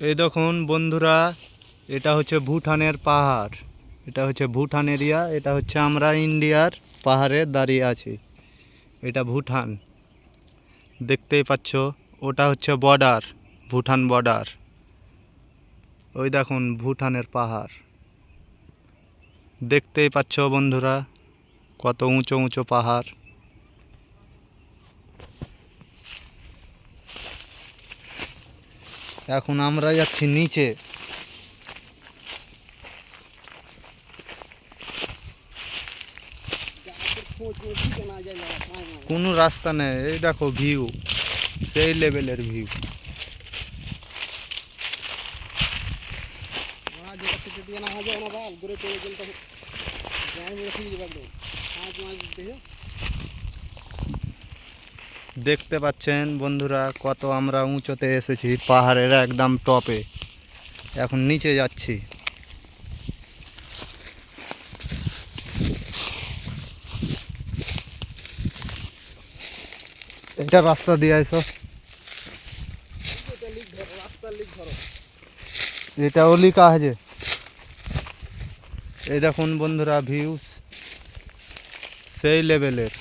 এই দেখুন বন্ধুরা, এটা হচ্ছে ভুটানের পাহাড়। এটা হচ্ছে ভুটান এরিয়া। এটা হচ্ছে আমরা ইন্ডিয়ার পাহাড়ে দাঁড়িয়ে আছি। এটা ভুটান, দেখতেই পাচ্ছ। ওটা হচ্ছে বর্ডার, ভুটান বর্ডার। ওই দেখুন ভুটানের পাহাড়, দেখতেই পাচ্ছ বন্ধুরা, কত উঁচু উঁচু পাহাড়। এখন আমরা যাচ্ছি নিচে। কোনো রাস্তা নেই। এই দেখো ভিউ, সেই লেভেলের ভিউ। দেখতে পাচ্ছেন বন্ধুরা, কত আমরা উঁচুতে এসেছি, পাহাড়ের একদম টপে। এখন নিচে যাচ্ছি। এটা রাস্তা দিয়ে আইসো, এটাও লিখা আছে। এই দেখুন বন্ধুরা, ভিউস সেই লেভেলের।